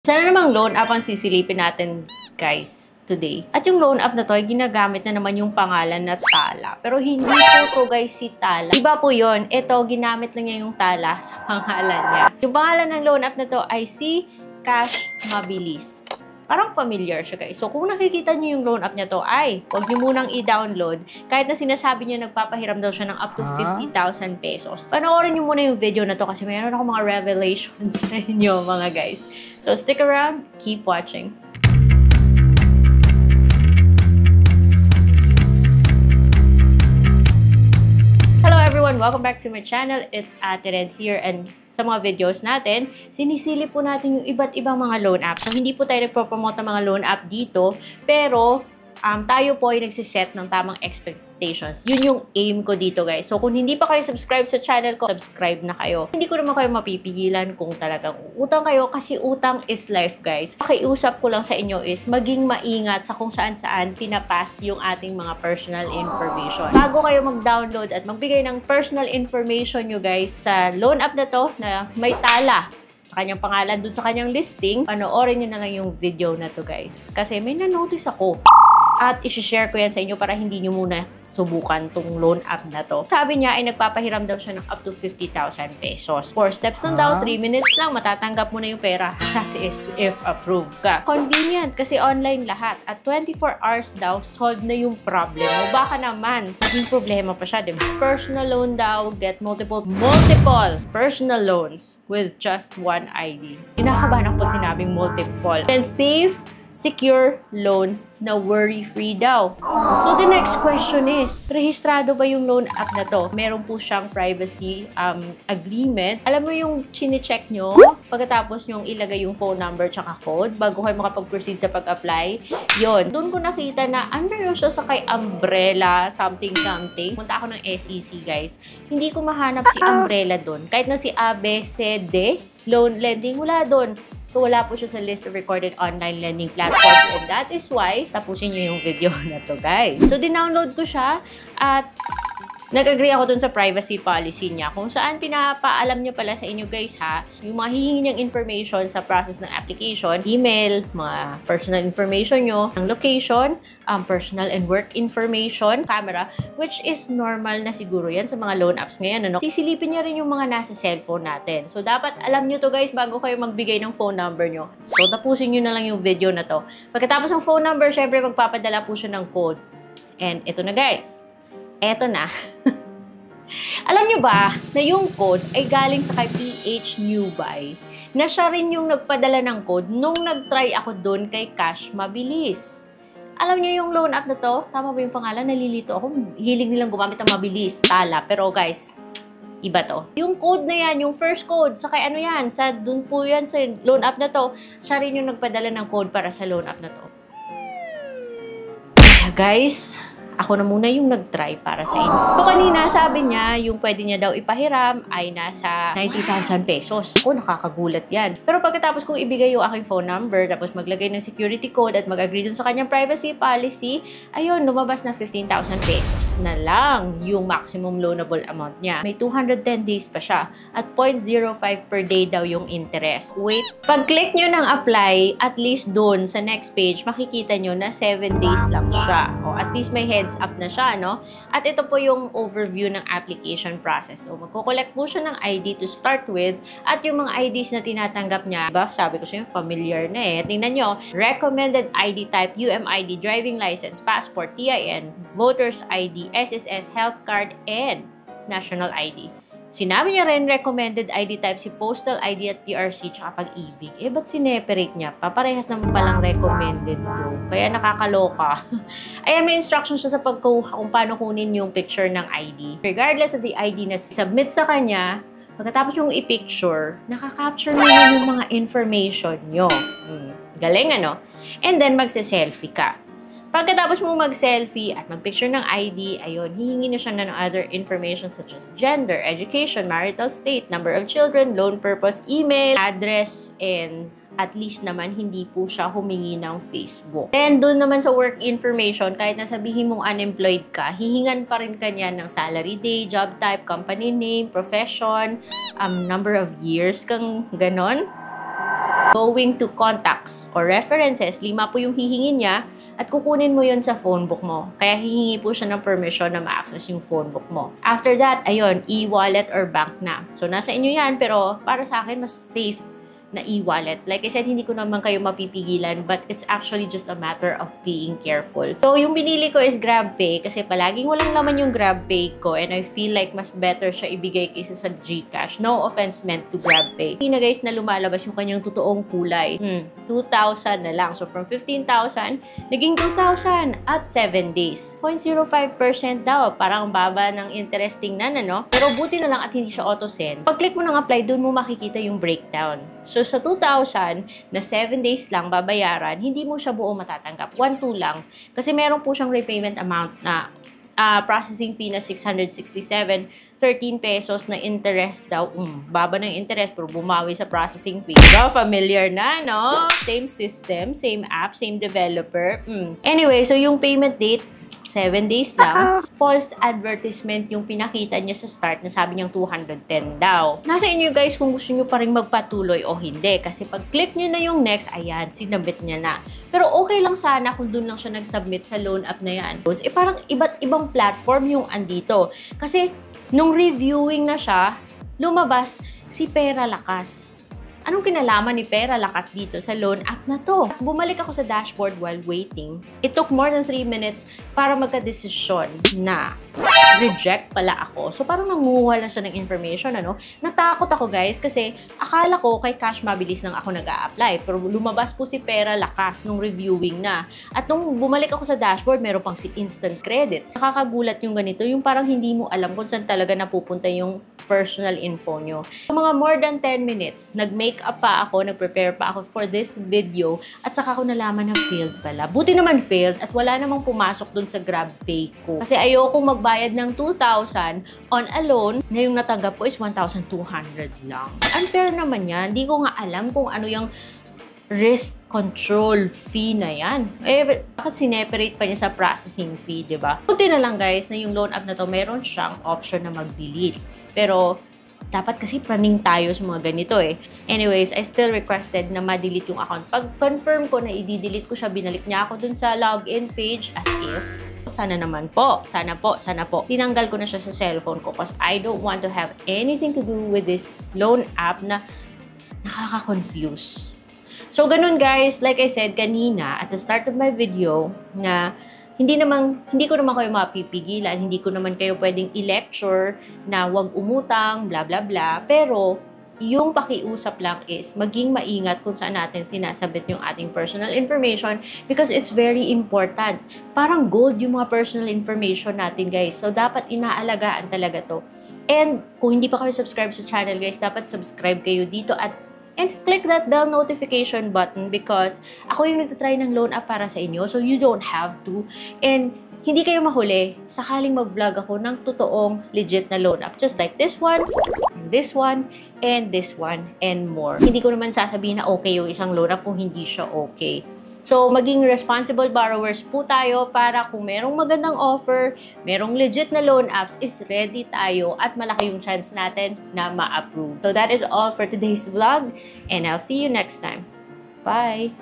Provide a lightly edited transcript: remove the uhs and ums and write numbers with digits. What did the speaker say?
Isa na namang loan app ang sisilipin natin, guys, today. At yung loan app na to ay ginagamit na naman yung pangalan na Tala. Pero hindi po to, guys, si Tala. Iba po yun. Ito, ginamit lang niya yung Tala sa pangalan niya. Yung pangalan ng loan app na to ay si Cash Mabilis. Parang familiar siya, guys. So, kung nakikita niyo yung loan app niya to, ay, huwag niyo munang i-download. Kahit na sinasabi niya nagpapahiram daw siya ng up to 50,000 pesos. Panoorin niyo muna yung video na to kasi mayroon ako mga revelations sa inyo, mga guys. So, stick around. Keep watching. Hello everyone! Welcome back to my channel. It's Ate Red here, and sa mga videos natin, sinisilip po natin yung iba't ibang mga loan apps. So, hindi po tayo nagpo-promote ng mga loan app dito, pero tayo po ay nagsiset ng tamang expectations. Yun yung aim ko dito, guys. So, kung hindi pa kayo subscribe sa channel ko, subscribe na kayo. Hindi ko naman kayo mapipigilan kung talagang utang kayo kasi utang is life, guys. Pakiusap ko lang sa inyo is maging maingat sa kung saan-saan pinapass yung ating mga personal information. Bago kayo mag-download at magbigay ng personal information nyo, guys, sa loan app na to na may Tala sa kanyang pangalan dun sa kanyang listing, panoorin nyo na lang yung video na to, guys. Kasi may na-notice ako. At isi-share ko yan sa inyo para hindi nyo muna subukan tong loan app na to. Sabi niya ay nagpapahiram daw siya ng up to 50,000 pesos. 4 steps lang daw, 3 minutes lang, matatanggap mo na yung pera. That is if approved ka. Convenient kasi online lahat. At 24 hours daw, solve na yung problem mo. Baka naman, naging problema pa siya, diba? Personal loan daw, get multiple personal loans with just one ID. Kinakabahan ako pag sinabing multiple. Then safe, secure loan na worry-free daw. So, the next question is, rehistrado ba yung loan app na to? Meron po siyang privacy agreement. Alam mo yung chine-check nyo pagkatapos nyong ilagay yung phone number tsaka code bago kayo makapag-proceed sa pag-apply? Yon. Doon ko nakita na under siya sa kay umbrella something. Punta ako ng SEC, guys. Hindi ko mahanap si umbrella doon. Kahit na si ABCD, loan lending, wala doon. So, wala po siya sa list of recorded online lending platforms, and that is why tapusin niyo yung video na to, guys. So, dinownload ko siya at nag-agree ako dun sa privacy policy niya kung saan pinapaalam niyo pala sa inyo, guys, ha, yung mga hihingi niyang information sa process ng application, email, mga personal information nyo, ang location, personal and work information, camera, which is normal na siguro yan sa mga loan apps ngayon, ano? Sisilipin niya rin yung mga nasa cellphone natin. So, dapat alam niyo to, guys, bago kayo magbigay ng phone number nyo. So, tapusin niyo na lang yung video na to. Pagkatapos ng phone number, syempre, magpapadala po siya ng code. And ito na, guys. Eto na. Alam nyo ba na yung code ay galing sa kay PH Newbuy na siya rin yung nagpadala ng code nung nag-try ako doon kay Cash Mabilis. Alam nyo yung loan app na to? Tama ba yung pangalan? Nalilito ako. Hilig nilang gumamit ng Mabilis, Tala. Pero guys, iba to. Yung code na yan, yung first code, sa kay ano yan, sa doon po yan sa loan app na to, siya rin yung nagpadala ng code para sa loan app na to. Guys, ako na muna yung nag-try para sa inyo. So, kanina, sabi niya, yung pwede niya daw ipahiram ay nasa 90,000 pesos. Ako, nakakagulat yan. Pero pagkatapos kong ibigay yung aking phone number, tapos maglagay ng security code at mag-agree dun sa kanyang privacy policy, ayun, lumabas na 15,000 pesos na lang yung maximum loanable amount niya. May 210 days pa siya. At 0.05 per day daw yung interest. Wait, pag-click nyo ng apply, at least dun sa next page, makikita nyo na 7 days lang siya. O at least may heads up na siya, no? At ito po yung overview ng application process. So, magko-collect po siya ng ID to start with at yung mga IDs na tinatanggap niya, diba? Sabi ko siya, familiar na eh. Tingnan nyo, recommended ID type, UMID, driving license, passport, TIN, voter's ID, SSS, health card, and national ID. Sinabi niya rin, recommended ID type si postal ID at PRC tsaka pag-ibig. Eh, ba't sineperate niya? Paparehas naman palang recommended to. Kaya nakakaloka. Ayan, may instructions siya sa kung paano kunin yung picture ng ID. Regardless of the ID na submit sa kanya, pagkatapos yung i-picture, nakaka-capture niya yung mga information nyo. Galing, ano? And then, magse-selfie ka. Pagkatapos mong mag-selfie at mag-picture ng ID, ayun, hihingi na siya ng other information such as gender, education, marital state, number of children, loan purpose, email, address, and at least naman hindi po siya humingi ng Facebook. And doon naman sa work information, kahit na sabihin mong unemployed ka, hihingan pa rin kanya ng salary day, job type, company name, profession, number of years kang ganon. Going to contacts or references, 5 po yung hihingin niya at kukunin mo yun sa phone book mo. Kaya hihingi po siya ng permission na ma-access yung phone book mo. After that, ayun, e-wallet or bank na. So, nasa inyo yan, pero para sa akin, mas safe na e-wallet. Like I said, hindi ko naman kayo mapipigilan, but it's actually just a matter of being careful. So, yung binili ko is GrabPay kasi palaging walang laman yung GrabPay ko and I feel like mas better siya ibigay kaysa sa GCash. No offense meant to GrabPay. Hindi na guys na lumalabas yung kanyang totoong kulay. 2,000 na lang. So, from 15,000, naging 2,000 at 7 days. 0.05% daw. Parang baba ng interesting na, no? Pero buti na lang at hindi siya auto-send. Pag-click mo ng apply, dun mo makikita yung breakdown. So, sa 2,000 na 7 days lang babayaran, hindi mo siya buo matatanggap. 1,2 lang. Kasi meron po siyang repayment amount na processing fee na 667, 13 pesos na interest daw. Baba ng interest pero bumawi sa processing fee. Diba? Familiar na, no? Same system, same app, same developer. Anyway, so yung payment date, 7 days lang. False advertisement yung pinakita niya sa start na sabi niyang 210 daw. Nasa inyo guys kung gusto niyo pa rin magpatuloy o hindi. Kasi pag click niyo na yung next, ayan, sinabit niya na. Pero okay lang sana kung doon lang siya nag-submit sa loan app na yan. Parang iba't ibang platform yung andito. Kasi nung reviewing na siya, lumabas si Pera Lakas. Anong kinalaman ni Pera Lakas dito sa loan app na to? Bumalik ako sa dashboard while waiting. It took more than 3 minutes para magka-desisyon na reject pala ako. So parang nanguha lang siya ng information, ano? Natakot ako guys kasi akala ko kay Cash Mabilis lang ako nag-a-apply. Pero lumabas po si Pera Lakas nung reviewing na. At nung bumalik ako sa dashboard, meron pang si instant credit. Nakakagulat yung ganito, yung parang hindi mo alam kung saan talaga napupunta yung personal info nyo. So, mga more than 10 minutes, nag-makeup pa ako, nag-prepare pa ako for this video at saka ko nalaman na failed pala. Buti naman failed at wala namang pumasok dun sa GrabPay ko. Kasi ayokong magbayad ng 2,000 on a loan na yung natanggap ko is 1,200 lang. Unfair naman yan. Hindi ko nga alam kung ano yung risk control fee na yan. Eh, bakit sineperate pa niya sa processing fee, di ba? Buti na lang guys na yung loan app na to, meron siyang option na mag-delete. Pero, dapat kasi praning tayo sa mga ganito eh. Anyways, I still requested na ma-delete yung account. Pag-confirm ko na i-delete ko siya, binalik niya ako dun sa login page as if sana naman po, sana po. Tinanggal ko na siya sa cellphone ko because I don't want to have anything to do with this loan app na nakaka-confuse. So, ganun guys, like I said kanina at the start of my video na hindi ko naman kayo mapipigilan, hindi ko naman kayo pwedeng i-lecture na wag umutang, bla bla bla. Pero, yung pakiusap lang is maging maingat kung saan natin sinasabit yung ating personal information because it's very important. Parang gold yung mga personal information natin guys. So, dapat inaalagaan talaga to. And, kung hindi pa kayo subscribe sa channel guys, dapat subscribe kayo dito and click that bell notification button because ako yung nagtatry ng loan app para sa inyo. So, you don't have to. And, hindi kayo mahuli sakaling mag-vlog ako ng totoong legit na loan app. Just like this one, and this one, and more. Hindi ko naman sasabihin na okay yung isang loan app kung hindi siya okay. So, maging responsible borrowers po tayo para kung merong magandang offer, merong legit na loan apps, is ready tayo at malaki yung chance natin na ma-approve. So, that is all for today's vlog and I'll see you next time. Bye!